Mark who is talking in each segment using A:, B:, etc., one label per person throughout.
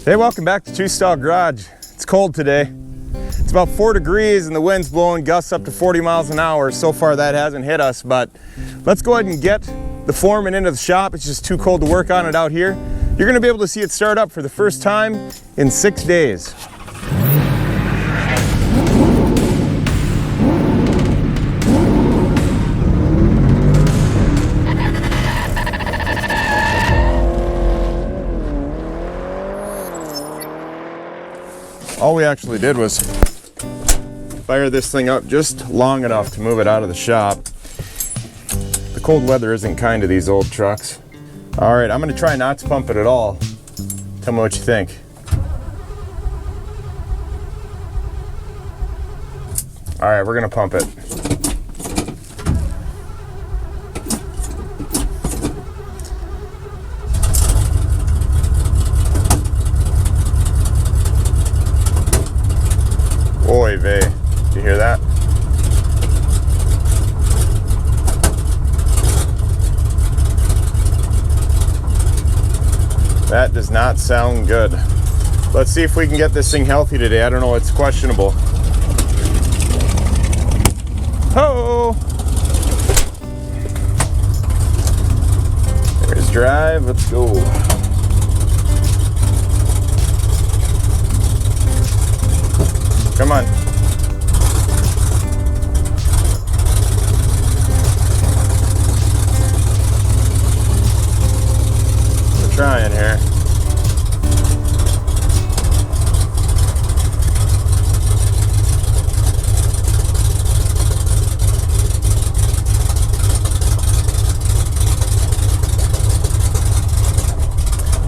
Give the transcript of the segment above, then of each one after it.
A: Hey, welcome back to Two Stall Garage. It's cold today. It's about 4 degrees and the wind's blowing gusts up to 40 miles an hour. So far that hasn't hit us, but let's go ahead and get the foreman into the shop. It's just too cold to work on it out here. You're gonna be able to see it start up for the first time in 6 days. All we actually did was fire this thing up just long enough to move it out of the shop. The cold weather isn't kind to these old trucks. All right, I'm gonna try not to pump it at all. Tell me what you think. All right, we're gonna pump it. Oy vey, did you hear that? That does not sound good. Let's see if we can get this thing healthy today. I don't know, it's questionable. Ho! There's drive, let's go. Come on. We're trying here.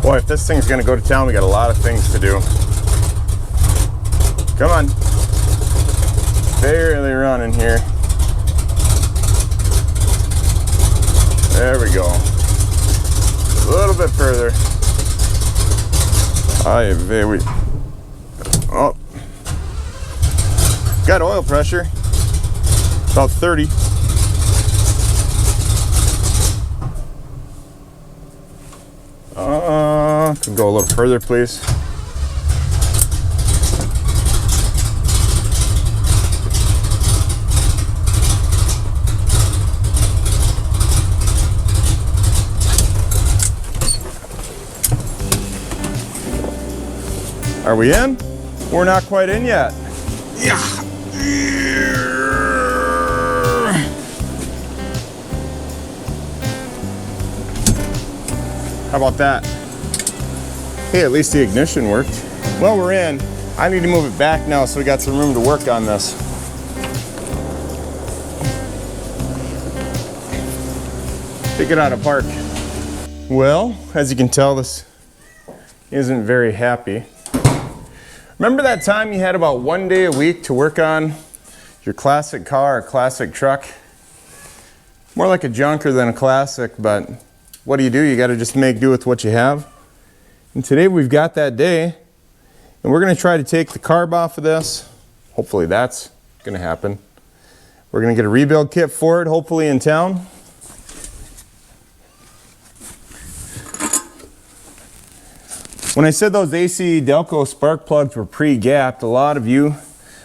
A: Boy, if this thing's gonna go to town, we got a lot of things to do. Come on. Barely running here. There we go. A little bit further. Oh. Got oil pressure. About 30. Can go a little further, please. Are we in? We're not quite in yet. Yeah. How about that? Hey, at least the ignition worked. Well, we're in. I need to move it back now so we got some room to work on this. Take it out of park. Well, as you can tell, this isn't very happy. Remember that time you had about 1 day a week to work on your classic car or classic truck? More like a junker than a classic, but what do? You gotta just make do with what you have. And today we've got that day, and we're gonna try to take the carb off of this. Hopefully that's gonna happen. We're gonna get a rebuild kit for it, hopefully in town. When I said those AC Delco spark plugs were pre-gapped, a lot of you,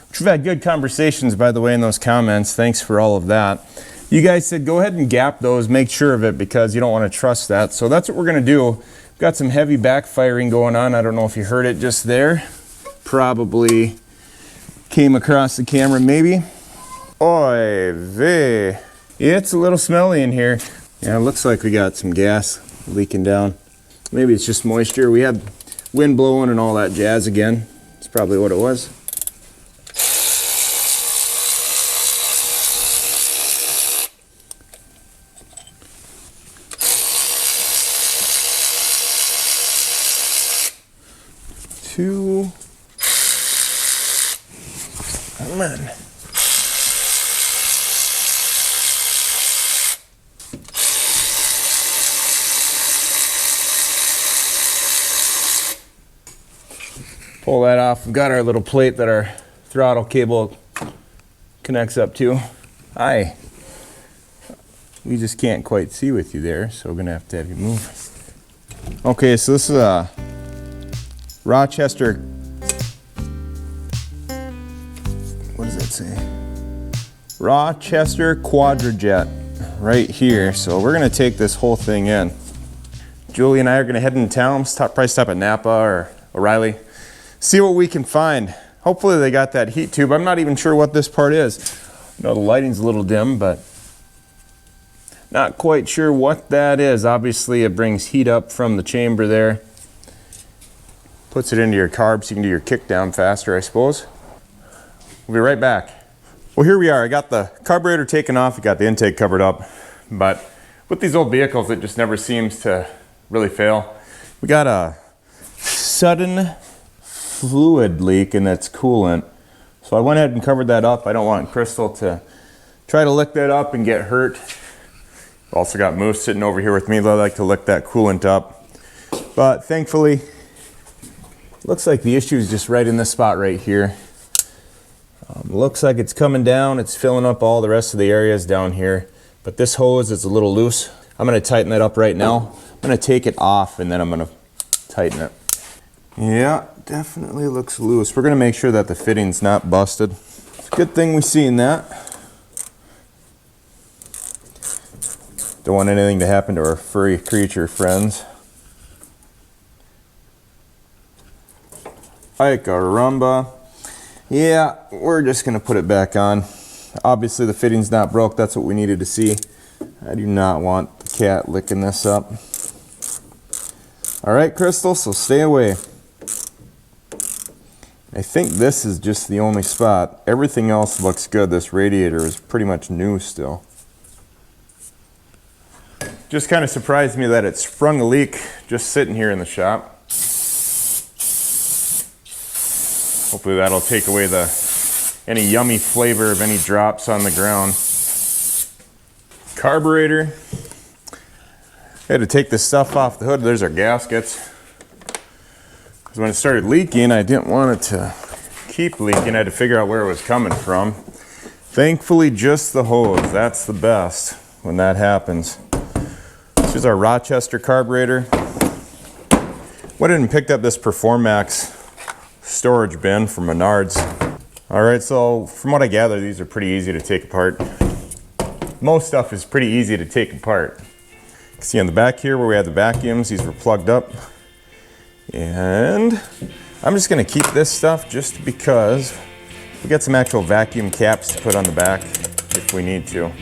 A: which we've had good conversations by the way in those comments, thanks for all of that. You guys said go ahead and gap those, make sure of it because you don't want to trust that. So that's what we're gonna do. We've got some heavy backfiring going on. I don't know if you heard it just there. Probably came across the camera maybe. Oy vey. It's a little smelly in here. Yeah, it looks like we got some gas leaking down. Maybe it's just moisture. We had wind blowing and all that jazz again. That's probably what it was. Two. Come on. Pull that off. We've got our little plate that our throttle cable connects up to. Hi. We just can't quite see with you there, so we're gonna have to have you move. Okay, so this is a Rochester, what does that say? Rochester Quadrajet right here. So we're gonna take this whole thing in. Julie and I are gonna head into town, probably stop at Napa or O'Reilly, see what we can find. Hopefully they got that heat tube. I'm not even sure what this part is. I know the lighting's a little dim, but not quite sure what that is. Obviously it brings heat up from the chamber there. Puts it into your carb so you can do your kick down faster, I suppose. We'll be right back. Well, here we are. I got the carburetor taken off. I got the intake covered up. But with these old vehicles, it just never seems to really fail. We got a sudden fluid leak in its coolant. So I went ahead and covered that up. I don't want Crystal to try to lick that up and get hurt. Also got Moose sitting over here with me. They like to lick that coolant up. But thankfully, looks like the issue is just right in this spot right here. Looks like it's coming down. It's filling up all the rest of the areas down here. But this hose is a little loose. I'm going to tighten that up right now. I'm going to take it off and then I'm going to tighten it. Yeah, definitely looks loose. We're going to make sure that the fitting's not busted. It's a good thing we seen that. Don't want anything to happen to our furry creature friends. Ay caramba. Yeah, we're just gonna put it back on. Obviously the fitting's not broke, that's what we needed to see. I do not want the cat licking this up. All right, Crystal, so stay away. I think this is just the only spot. Everything else looks good. This radiator is pretty much new still. Just kind of surprised me that it sprung a leak just sitting here in the shop. Hopefully that'll take away any yummy flavor of any drops on the ground. Carburetor. I had to take this stuff off the hood. There's our gaskets. Because when it started leaking, I didn't want it to keep leaking. I had to figure out where it was coming from. Thankfully, just the hose. That's the best when that happens. This is our Rochester carburetor. Went in and picked up this Performax storage bin from Menards. All right, so from what I gather, these are pretty easy to take apart. Most stuff is pretty easy to take apart. You can see on the back here where we have the vacuums, these were plugged up. And I'm just gonna keep this stuff just because we got some actual vacuum caps to put on the back if we need to.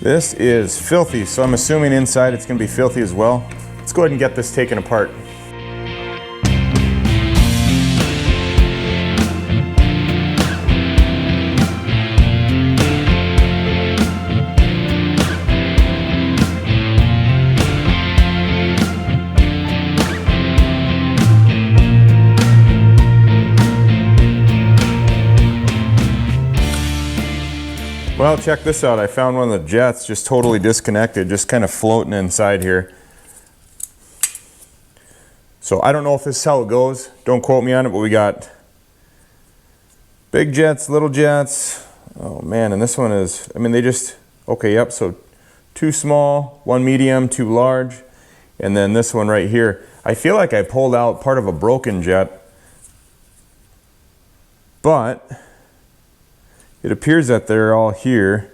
A: This is filthy, so I'm assuming inside it's gonna be filthy as well. Let's go ahead and get this taken apart. Well, check this out. I found one of the jets just totally disconnected, just kind of floating inside here. So I don't know if this is how it goes. Don't quote me on it, but we got big jets, little jets. Oh man, and this one is, I mean, they just, okay, yep, so 2 small, 1 medium, 2 large, and then this one right here. I feel like I pulled out part of a broken jet, but it appears that they're all here.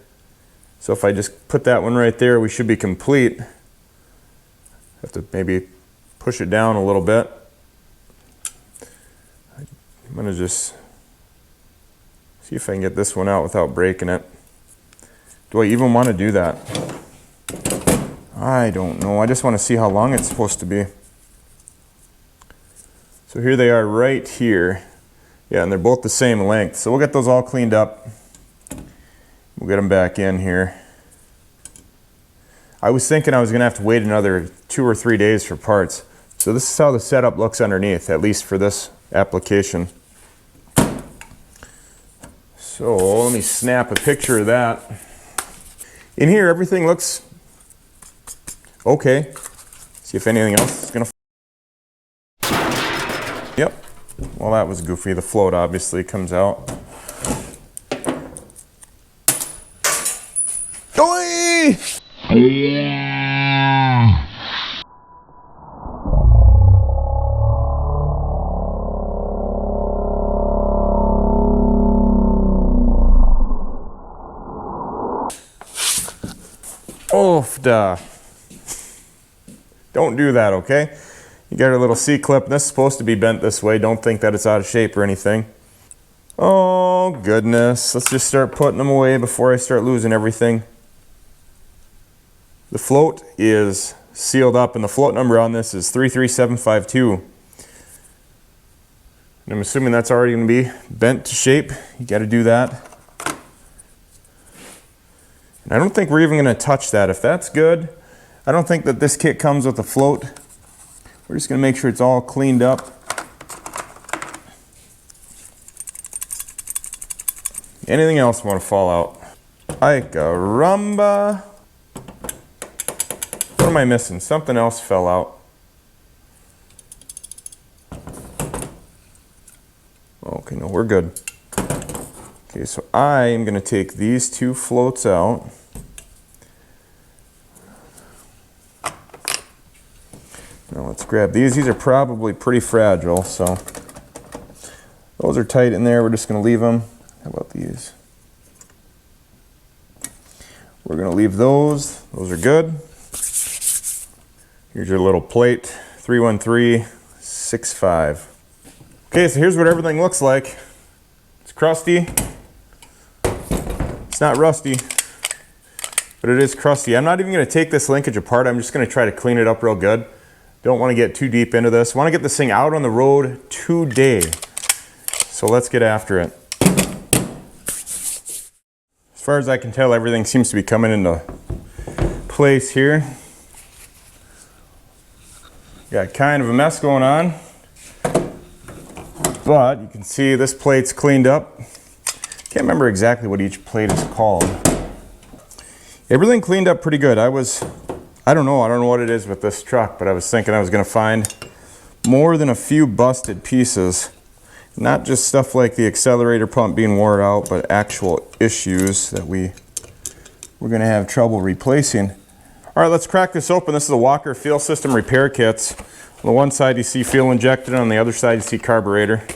A: So if I just put that one right there, we should be complete. Have to maybe push it down a little bit. I'm gonna just see if I can get this one out without breaking it. Do I even want to do that? I don't know. I just want to see how long it's supposed to be. So here they are right here. Yeah, and they're both the same length. So we'll get those all cleaned up. We'll get them back in here. I was thinking I was going to have to wait another 2 or 3 days for parts. So this is how the setup looks underneath, at least for this application. So let me snap a picture of that. In here, everything looks okay. See if anything else is going to... Yep. Well, that was goofy. The float obviously comes out. Oi! don't do that, okay? You got a little C-clip, and this is supposed to be bent this way. Don't think that it's out of shape or anything. Oh, goodness. Let's just start putting them away before I start losing everything. The float is sealed up, and the float number on this is 33752. And I'm assuming that's already going to be bent to shape. You got to do that. And I don't think we're even going to touch that. If that's good, I don't think that this kit comes with a float. We're just going to make sure it's all cleaned up. Anything else want to fall out? Ay caramba. What am I missing? Something else fell out. Okay, no, we're good. Okay, so I am going to take these two floats out. Now let's grab these. These are probably pretty fragile, so those are tight in there. We're just going to leave them. How about these? We're going to leave those. Those are good. Here's your little plate, 31365. Okay, so here's what everything looks like. It's crusty. It's not rusty, but it is crusty. I'm not even going to take this linkage apart. I'm just going to try to clean it up real good. Don't want to get too deep into this. Want to get this thing out on the road today. So let's get after it. As far as I can tell, everything seems to be coming into place here. Got kind of a mess going on, but you can see this plate's cleaned up. Can't remember exactly what each plate is called. Everything cleaned up pretty good. I don't know what it is with this truck, but I was thinking I was going to find more than a few busted pieces. Not just stuff like the accelerator pump being worn out, but actual issues that we're going to have trouble replacing. All right, let's crack this open. This is a Walker Fuel System Repair Kits. On the one side you see fuel injected, on the other side you see carburetor.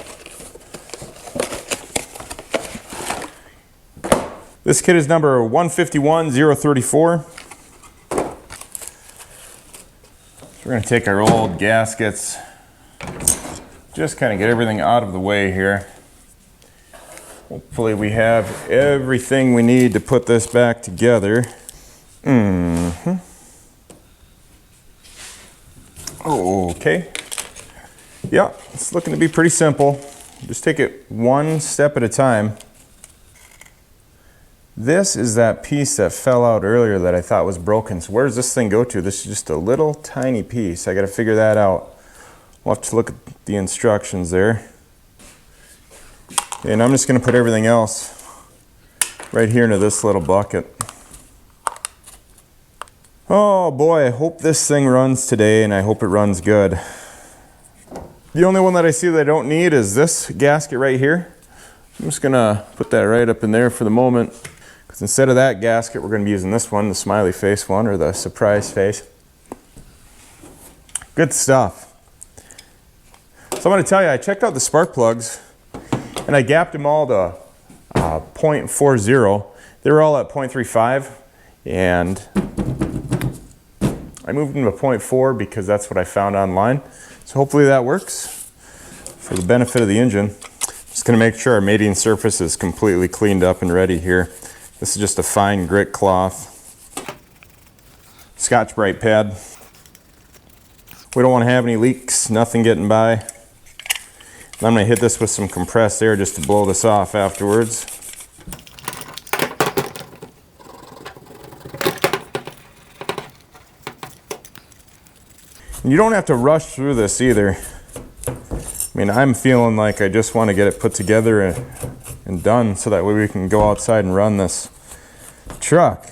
A: This kit is number 151034. So we're going to take our old gaskets, just kind of get everything out of the way here. Hopefully we have everything we need to put this back together. Okay. Yeah, it's looking to be pretty simple. Just take it one step at a time. This is that piece that fell out earlier that I thought was broken. So where does this thing go to? This is just a little tiny piece. I got to figure that out. We'll have to look at the instructions there. And I'm just going to put everything else right here into this little bucket. Oh boy, I hope this thing runs today, and I hope it runs good. The only one that I see that I don't need is this gasket right here. I'm just going to put that right up in there for the moment, because instead of that gasket, we're going to be using this one, the smiley face one, or the surprise face. Good stuff. So I'm going to tell you, I checked out the spark plugs, and I gapped them all to 0.40. They were all at 0.35, and I moved them to 0.4 because that's what I found online. So hopefully that works for the benefit of the engine. Just going to make sure our mating surface is completely cleaned up and ready here. This is just a fine grit cloth, Scotch-Brite pad. We don't want to have any leaks, nothing getting by. And I'm going to hit this with some compressed air just to blow this off afterwards. You don't have to rush through this either. I mean, I'm feeling like I just want to get it put together and done so that way we can go outside and run this truck.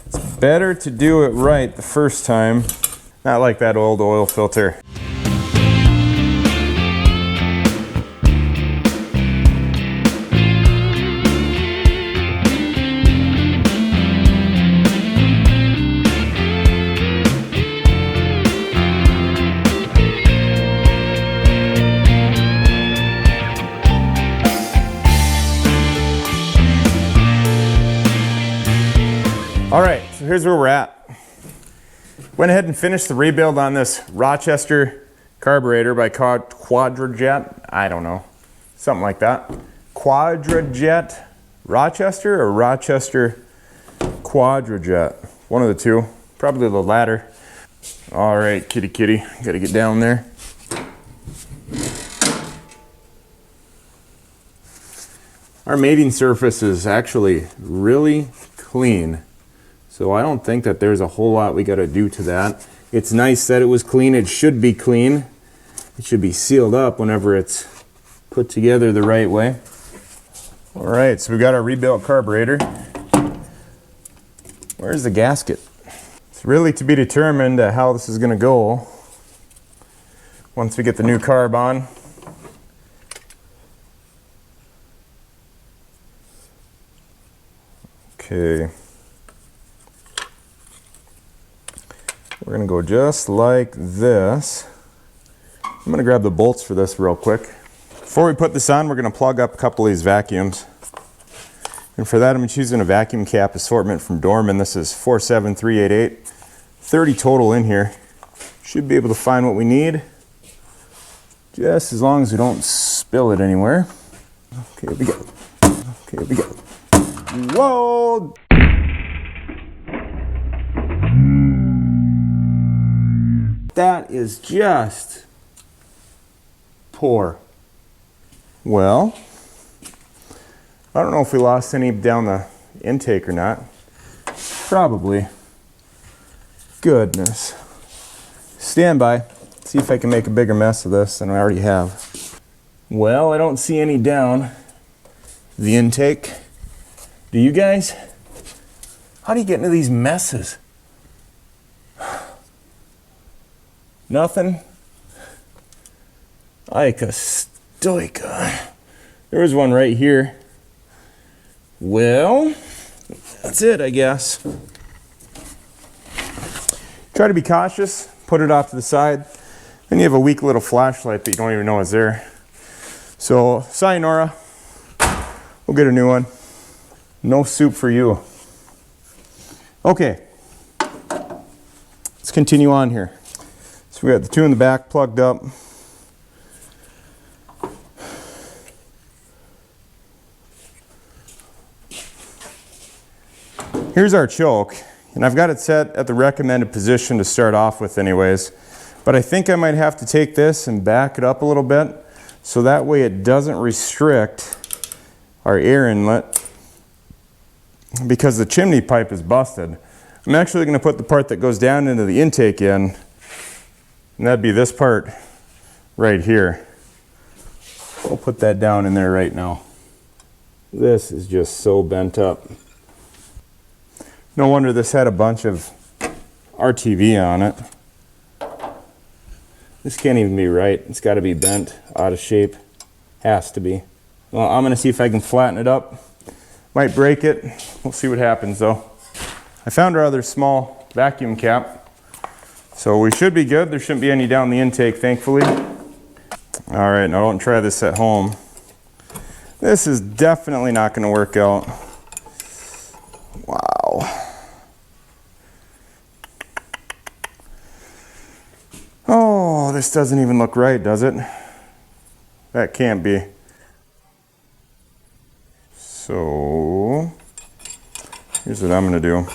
A: It's better to do it right the first time, not like that old oil filter. All right, so so here's where we're at. Went ahead and finished the rebuild on this Rochester carburetor by Quadrajet. I don't know, something like that. Quadrajet Rochester or Rochester Quadrajet, one of the two, probably the latter. All right, kitty kitty, gotta get down there. Our mating surface is actually really clean, so I don't think that there's a whole lot we gotta do to that. It's nice that it was clean. It should be clean. It should be sealed up whenever it's put together the right way. All right, so we got our rebuilt carburetor. Where's the gasket? It's really to be determined how this is gonna go once we get the new carb on. Okay. We're gonna go just like this. I'm gonna grab the bolts for this real quick. Before we put this on, we're gonna plug up a couple of these vacuums. And for that, I'm choosing a vacuum cap assortment from Dorman. This is 47388. 30 total in here. Should be able to find what we need, just as long as we don't spill it anywhere. Okay, here we go. Okay, here we go. Whoa! That is just poor. Well, I don't know if we lost any down the intake or not. Probably. Goodness. Stand by. See if I can make a bigger mess of this than I already have. Well, I don't see any down the intake. Do you guys? How do you get into these messes? Nothing? Like a stoica. There was one right here. Well, that's it, I guess. Try to be cautious, put it off to the side. Then you have a weak little flashlight that you don't even know is there. So, sayonara. We'll get a new one. No soup for you. Okay. Let's continue on here. So we got the two in the back plugged up. Here's our choke, and I've got it set at the recommended position to start off with anyways, but I think I might have to take this and back it up a little bit so that way it doesn't restrict our air inlet because the chimney pipe is busted. I'm actually going to put the part that goes down into the intake in, and that'd be this part right here. I'll put that down in there right now. This is just so bent up. No wonder this had a bunch of RTV on it. This can't even be right. It's got to be bent, out of shape. Has to be. Well, I'm going to see if I can flatten it up. Might break it. We'll see what happens though. I found our other small vacuum cap. So we should be good. There shouldn't be any down the intake, thankfully. All right, now don't try this at home. This is definitely not going to work out. Wow. Oh, this doesn't even look right, does it? That can't be. So, here's what I'm going to do.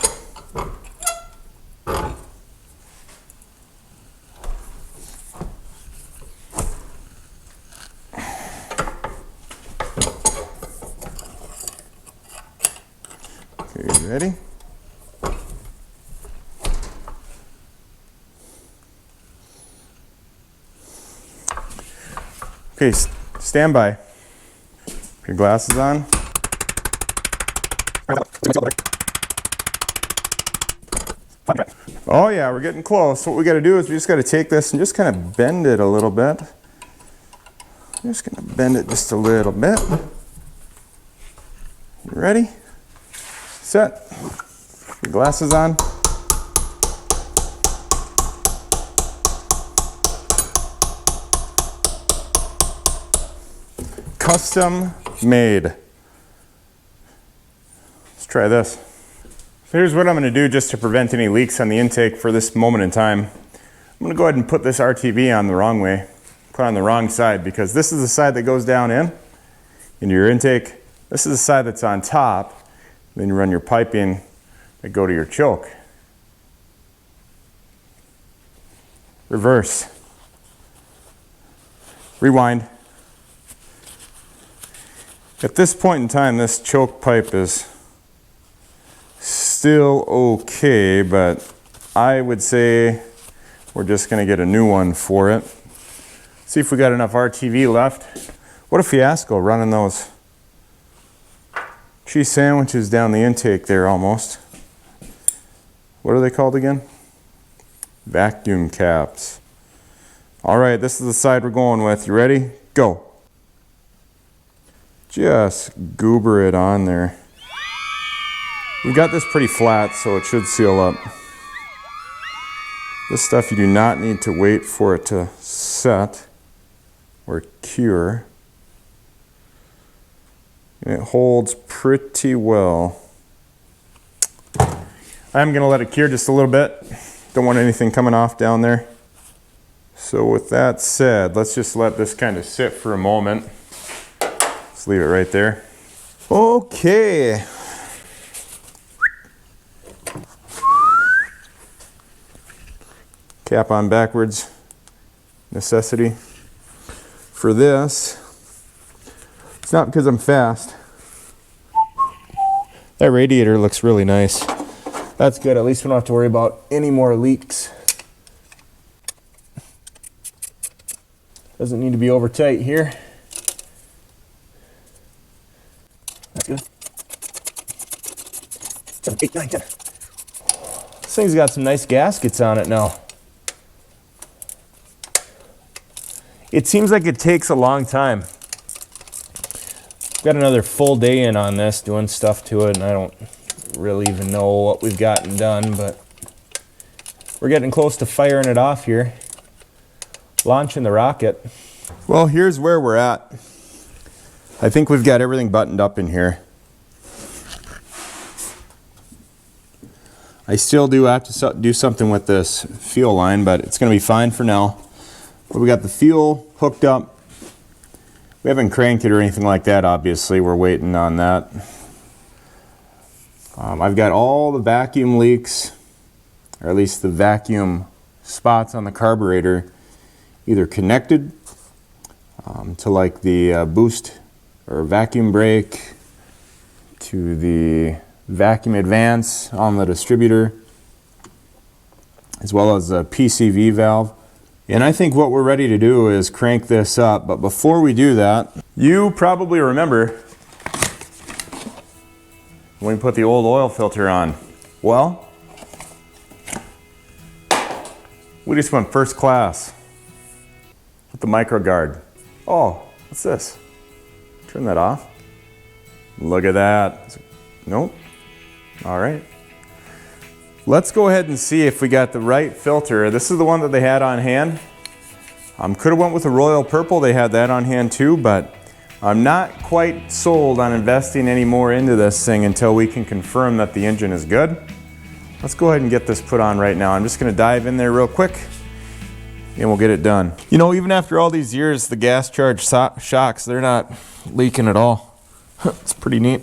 A: Okay, you ready? Okay, stand by. Put your glasses on. Oh yeah, we're getting close. What we got to do is we just got to take this and just kind of bend it a little bit. Just going to bend it just a little bit. You ready? Set. Your glasses on. Custom made. Let's try this. So here's what I'm going to do just to prevent any leaks on the intake for this moment in time. I'm going to go ahead and put this RTV on the wrong way, put on the wrong side, because this is the side that goes down into your intake. This is the side that's on top. Then you run your piping that go to your choke. Reverse. Rewind. At this point in time, this choke pipe is still okay, but I would say we're just going to get a new one for it. See if we got enough RTV left. What a fiasco running those cheese sandwiches down the intake there almost. What are they called again? Vacuum caps. All right, this is the side we're going with. You ready? Go. Just goober it on there. We've got this pretty flat, so it should seal up. This stuff you do not need to wait for it to set or cure. And it holds pretty well. I'm going to let it cure just a little bit. Don't want anything coming off down there. So with that said, let's just let this kind of sit for a moment. Let's leave it right there. Okay. Cap on backwards. Necessity. For this, it's not because I'm fast. That radiator looks really nice. That's good. At least we don't have to worry about any more leaks. Doesn't need to be over tight here. That's good. 7, 8, 9, 10. This thing's got some nice gaskets on it now. It seems like it takes a long time. Got another full day in on this, doing stuff to it, and I don't really even know what we've gotten done, but we're getting close to firing it off here. Launching the rocket. Well, here's where we're at. I think we've got everything buttoned up in here. I still do have to do something with this fuel line, but it's going to be fine for now. But we got the fuel hooked up. We haven't cranked it or anything like that, obviously. We're waiting on that. I've got all the vacuum leaks, or at least the vacuum spots on the carburetor, either connected to like the boost or vacuum brake, to the vacuum advance on the distributor, as well as a PCV valve. And I think what we're ready to do is crank this up. But before we do that, you probably remember when we put the old oil filter on. Well, we just went first class with the micro guard. Oh, what's this? Turn that off. Look at that. Nope. All right. Let's go ahead and see if we got the right filter. This is the one that they had on hand. Could have went with the royal purple. They had that on hand too, but I'm not quite sold on investing any more into this thing until we can confirm that the engine is good. Let's go ahead and get this put on right now. I'm just going to dive in there real quick and we'll get it done. You know, even after all these years, the gas charge shocks, they're not leaking at all. It's pretty neat.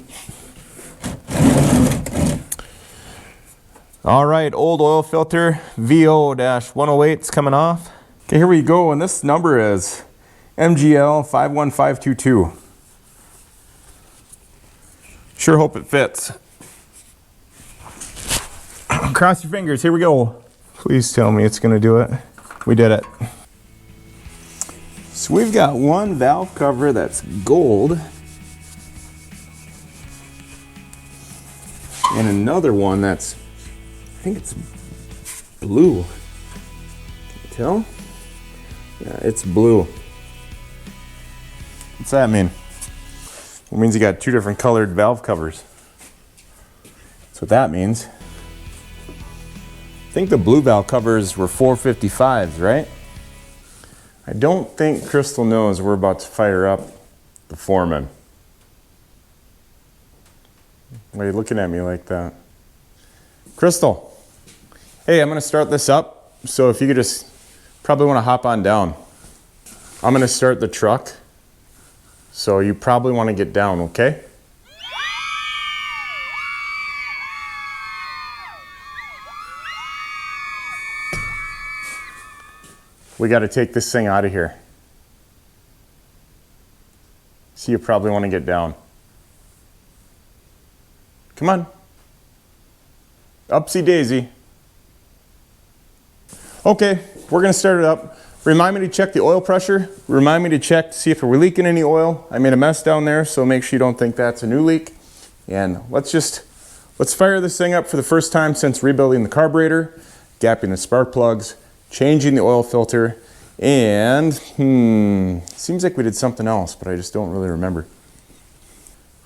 A: All right, old oil filter, VO-108 is coming off. Okay, here we go, and this number is MGL 51522. Sure hope it fits. Cross your fingers, here we go. Please tell me it's gonna do it. We did it. So we've got one valve cover that's gold, and another one that's, I think it's blue. Can you tell? Yeah, it's blue. What's that mean? It means you got two different colored valve covers. That's what that means. I think the blue valve covers were 455s, right? I don't think Crystal knows we're about to fire up the Foreman. Why are you looking at me like that? Crystal, hey, I'm gonna start this up. So if you could just, probably wanna hop on down. I'm gonna start the truck. So you probably wanna get down, okay? We gotta take this thing out of here. So you probably wanna get down. Come on. Upsy daisy. Okay, we're gonna start it up. Remind me to check the oil pressure. Remind me to check to see if we're leaking any oil. I made a mess down there, so make sure you don't think that's a new leak. And let's fire this thing up for the first time since rebuilding the carburetor, gapping the spark plugs, changing the oil filter, and seems like we did something else, but I just don't really remember.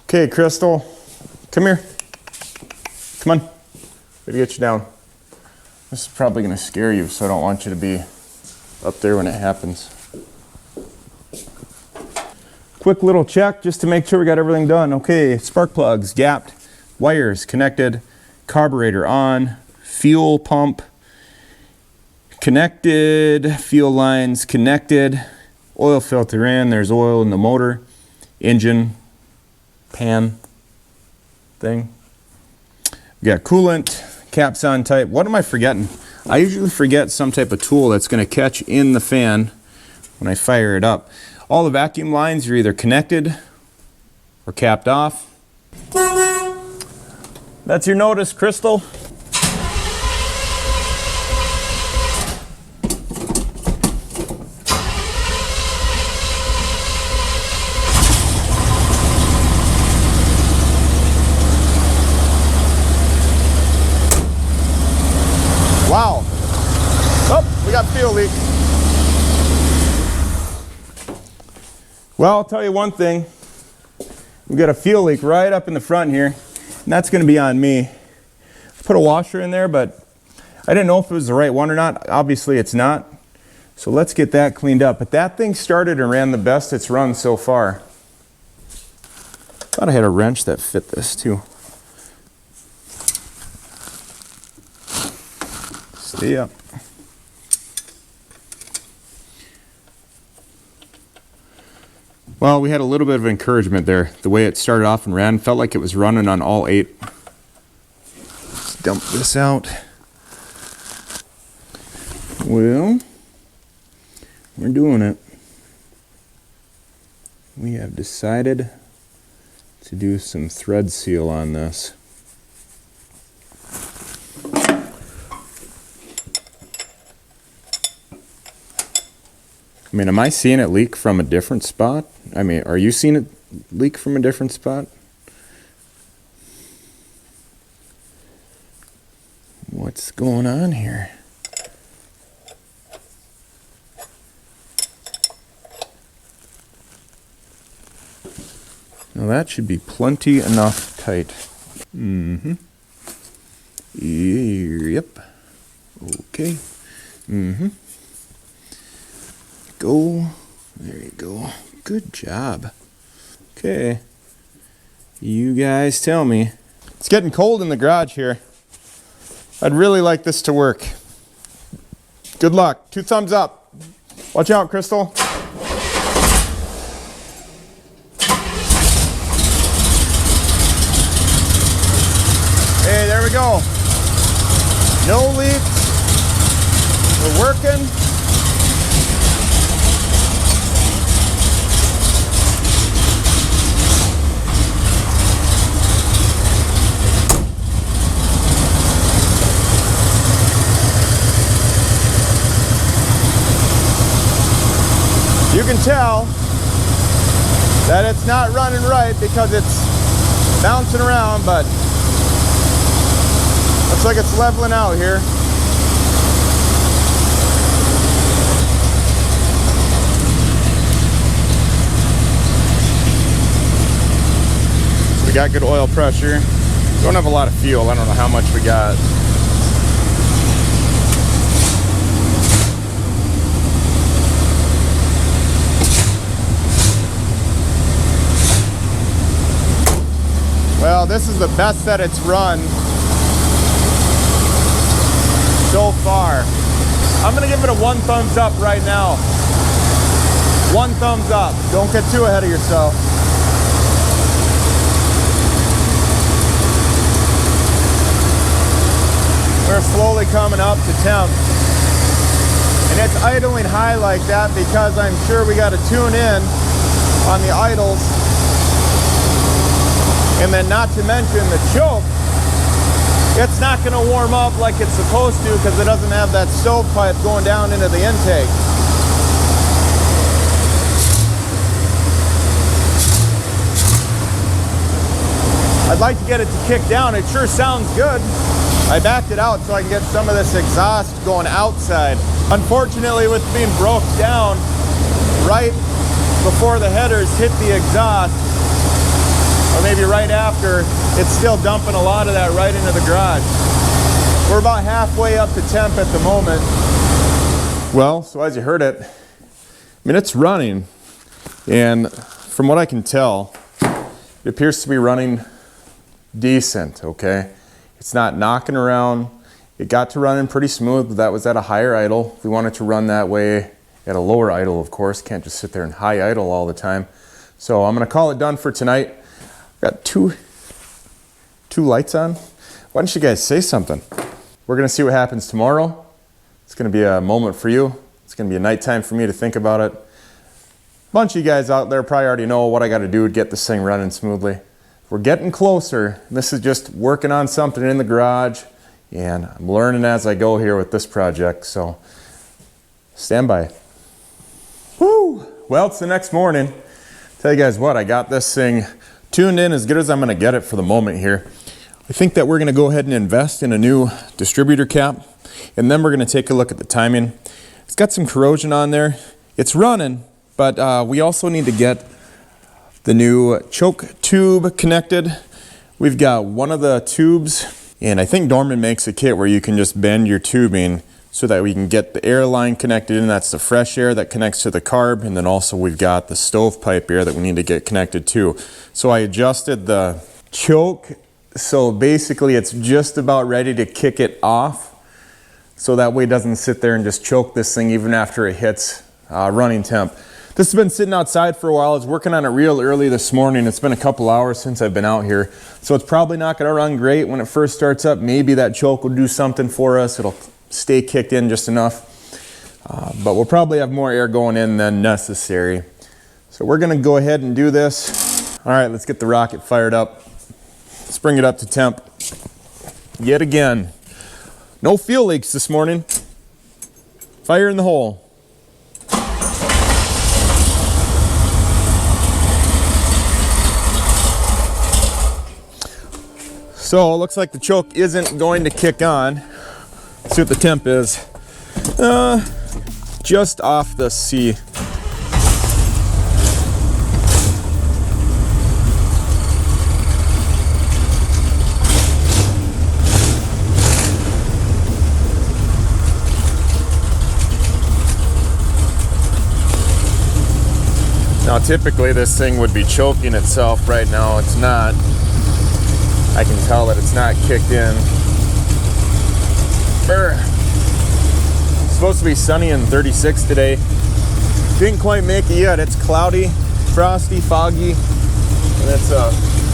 A: Okay, Crystal, come here. Come on. Gotta get you down. This is probably gonna scare you, so I don't want you to be up there when it happens. Quick little check just to make sure we got everything done. Okay, spark plugs gapped, wires connected, carburetor on, fuel pump connected, fuel lines connected, oil filter in, there's oil in the motor, engine, pan thing. We got coolant, caps on tight. What am I forgetting? I usually forget some type of tool that's going to catch in the fan when I fire it up. All the vacuum lines are either connected or capped off. That's your notice, Crystal. Wow. Oh, we got fuel leak. Well, I'll tell you one thing. We got a fuel leak right up in the front here, and that's going to be on me. I put a washer in there, but I didn't know if it was the right one or not. Obviously, it's not. So let's get that cleaned up. But that thing started and ran the best it's run so far. Thought I had a wrench that fit this too. Stay up. Well, we had a little bit of encouragement there. The way it started off and ran, felt like it was running on all 8. Let's dump this out. Well, we're doing it. We have decided to do some thread seal on this. I mean, am I seeing it leak from a different spot? I mean, are you seeing it leak from a different spot? What's going on here? Now that should be plenty enough tight. Mm-hmm. Yep. Okay. Mm-hmm. Go. There you go. Good job. Okay. You guys tell me. It's getting cold in the garage here. I'd really like this to work. Good luck. 2 thumbs up. Watch out, Crystal. Hey, there we go. No leaks. We're working. You can tell that it's not running right because it's bouncing around, but looks like it's leveling out here. So we got good oil pressure. Don't have a lot of fuel. I don't know how much we got. Well, this is the best that it's run so far. I'm gonna give it a 1 thumbs up right now. 1 thumbs up. Don't get too ahead of yourself. We're slowly coming up to temp. And it's idling high like that because I'm sure we gotta tune in on the idles. And then not to mention the choke, it's not going to warm up like it's supposed to because it doesn't have that stovepipe going down into the intake. I'd like to get it to kick down. It sure sounds good. I backed it out so I can get some of this exhaust going outside. Unfortunately, with being broke down right before the headers hit the exhaust, or maybe right after, it's still dumping a lot of that right into the garage. We're about halfway up to temp at the moment. Well, so as you heard it, I mean, it's running. And from what I can tell, it appears to be running decent, okay? It's not knocking around. It got to running pretty smooth, but that was at a higher idle. We want it to run that way at a lower idle, of course. Can't just sit there and high idle all the time. So I'm gonna call it done for tonight. Got two lights on. Why don't you guys say something? We're gonna see what happens tomorrow. It's gonna be a moment for you. It's gonna be a nighttime for me to think about it. A bunch of you guys out there probably already know what I gotta do to get this thing running smoothly. We're getting closer. This is just working on something in the garage, and I'm learning as I go here with this project, so stand by. Woo! Well, it's the next morning. Tell you guys what, I got this thing tuned in as good as I'm gonna get it for the moment here. I think that we're gonna go ahead and invest in a new distributor cap, and then we're gonna take a look at the timing. It's got some corrosion on there. It's running, but we also need to get the new choke tube connected. We've got one of the tubes, and I think Dorman makes a kit where you can just bend your tubing so that we can get the air line connected in. That's the fresh air that connects to the carb, and then also we've got the stovepipe air that we need to get connected to. So I adjusted the choke, so basically it's just about ready to kick it off, so that way it doesn't sit there and just choke this thing even after it hits running temp. This has been sitting outside for a while. I was working on it real early this morning. It's been a couple hours since I've been out here, so it's probably not going to run great when it first starts up. Maybe that choke will do something for us. It'll stay kicked in just enough, but we'll probably have more air going in than necessary. So we're going to go ahead and do this. All right, let's get the rocket fired up. Let's bring it up to temp yet again. No fuel leaks this morning. Fire in the hole. So it looks like the choke isn't going to kick on. Let's see what the temp is. Just off the C. Now typically this thing would be choking itself right now. It's not. I can tell that it's not kicked in. It's supposed to be sunny and 36 today. Didn't quite make it yet. It's cloudy, frosty, foggy, and it's a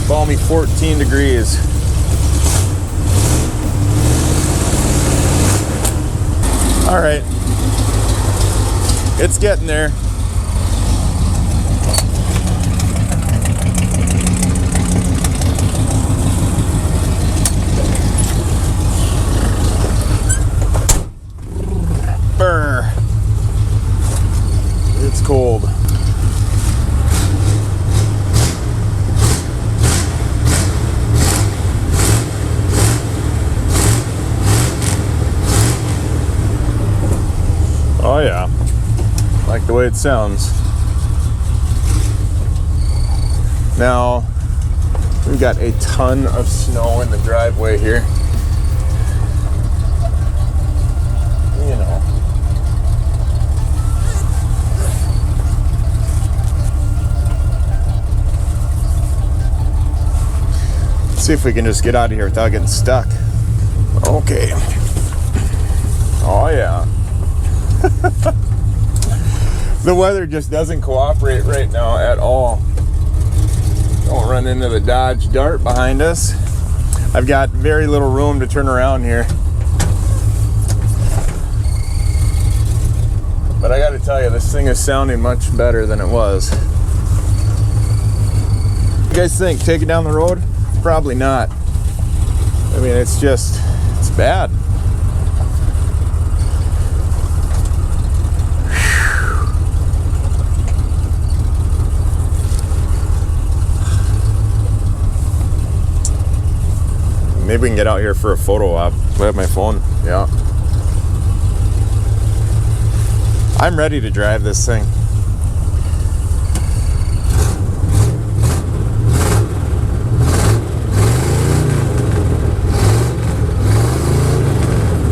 A: balmy 14 degrees. All right, it's getting there. It's cold. Oh yeah, like the way it sounds. Now, we've got a ton of snow in the driveway here. You know. See if we can just get out of here without getting stuck. Okay. Oh yeah. The weather just doesn't cooperate right now at all. Don't run into the Dodge Dart behind us. I've got very little room to turn around here. But I gotta tell you, this thing is sounding much better than it was. What do you guys think? Take it down the road? Probably not. I mean, it's bad. Maybe we can get out here for a photo op. I have my phone. Yeah. I'm ready to drive this thing.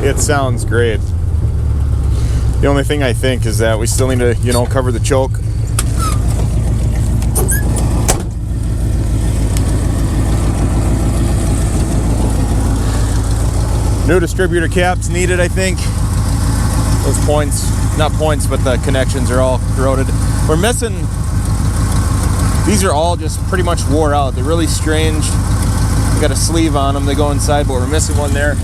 A: It sounds great. The only thing I think is that we still need to, cover the choke. New distributor caps needed, I think. Those points, not points, but the connections are all corroded. We're missing, these are all just pretty much wore out. They're really strange. We got a sleeve on them, they go inside, but we're missing one there.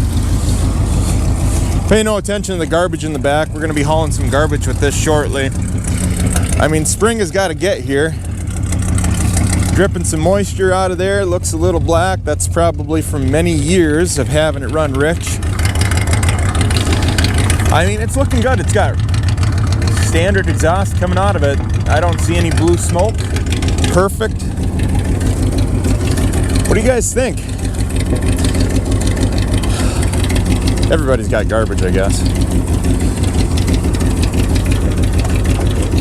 A: Pay no attention to the garbage in the back. We're gonna be hauling some garbage with this shortly. I mean, spring has got to get here. Dripping some moisture out of there. Looks a little black. That's probably from many years of having it run rich. I mean, it's looking good. It's got standard exhaust coming out of it. I don't see any blue smoke. Perfect. What do you guys think? Everybody's got garbage, I guess.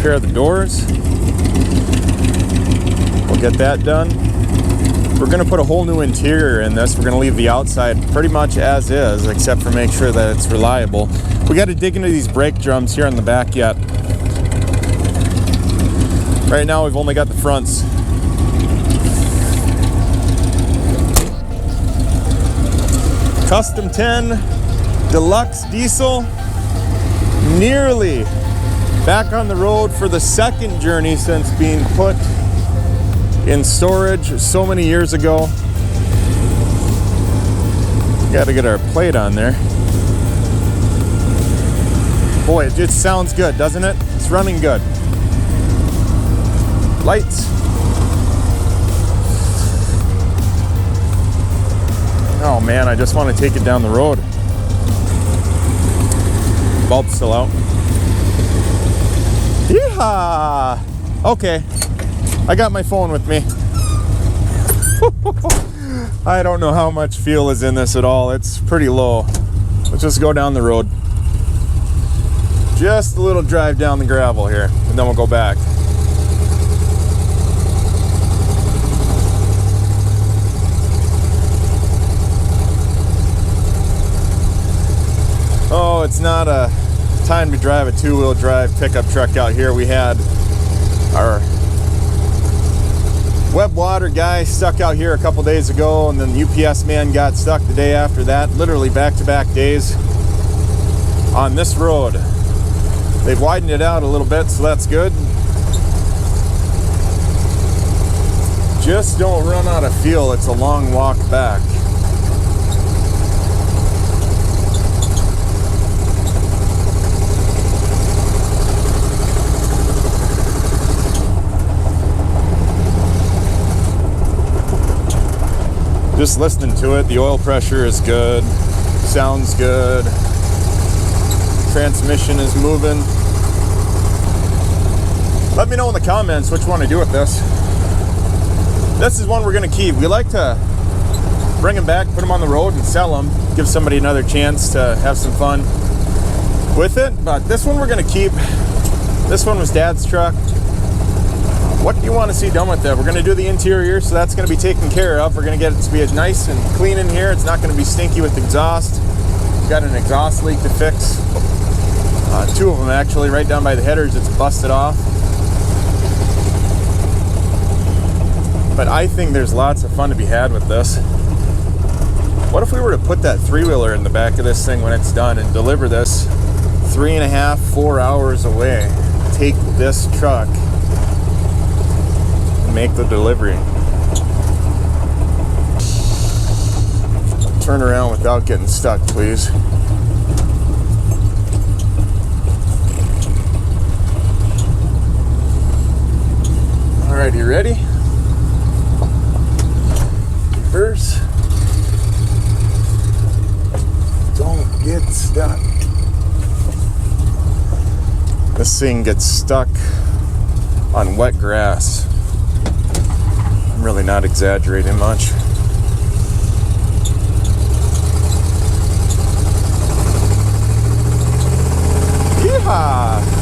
A: Pair of the doors. We'll get that done. We're gonna put a whole new interior in this. We're gonna leave the outside pretty much as is, except for make sure that it's reliable. We gotta dig into these brake drums here on the back yet. Right now we've only got the fronts. Custom 10 Deluxe Diesel, nearly back on the road for the second journey since being put in storage so many years ago. Gotta get our plate on there. Boy, it just sounds good, doesn't it? It's running good. Lights. Oh man, I just want to take it down the road. Bulb's still out. Yeehaw! Okay. I got my phone with me. I don't know how much fuel is in this at all. It's pretty low. Let's just go down the road. Just a little drive down the gravel here, and then we'll go back. Oh, it's not a time to drive a two-wheel drive pickup truck out here. We had our web water guy stuck out here a couple days ago, and then the UPS man got stuck the day after that. Literally back-to-back days on this road. They've widened it out a little bit, so that's good. Just don't run out of fuel. It's a long walk back. Just listening to it, the oil pressure is good, sounds good, transmission is moving. Let me know in the comments which one to do with this. This is one we're gonna keep. We like to bring them back, put them on the road and sell them, give somebody another chance to have some fun with it, but this one we're gonna keep. This one was Dad's truck. What do you want to see done with it? We're going to do the interior, so that's going to be taken care of. We're going to get it to be nice and clean in here. It's not going to be stinky with exhaust. Got an exhaust leak to fix. Two of them actually, right down by the headers. It's busted off. But I think there's lots of fun to be had with this. What if we were to put that three-wheeler in the back of this thing when it's done and deliver this 3.5, 4 hours away. Take this truck and make the delivery. Turn around without getting stuck, please. All right, you ready? Reverse. Don't get stuck. This thing gets stuck on wet grass. I'm really not exaggerating much. Yeehaw!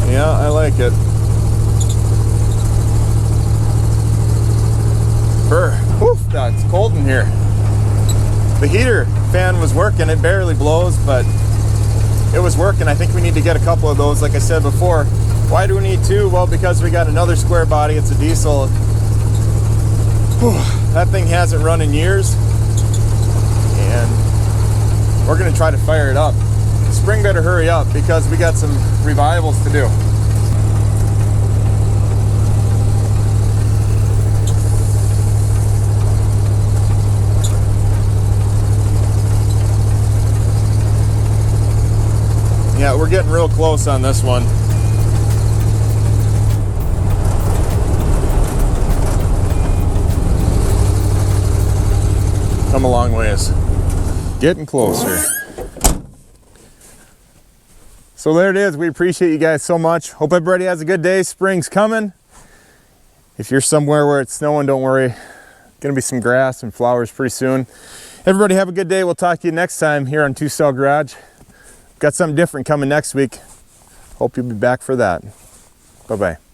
A: Yeah, I like it. Woof, it's cold in here. The heater fan was working. It barely blows, but it was working. I think we need to get a couple of those, like I said before. Why do we need two? Well, because we got another square body. It's a diesel. That thing hasn't run in years, and we're gonna try to fire it up. Spring better hurry up because we got some revivals to do. Yeah, we're getting real close on this one. Come a long ways. Getting closer. So there it is. We appreciate you guys so much. Hope everybody has a good day. Spring's coming. If you're somewhere where it's snowing, don't worry. Gonna be some grass and flowers pretty soon. Everybody have a good day. We'll talk to you next time here on Two Cell Garage. Got something different coming next week. Hope you'll be back for that. Bye-bye.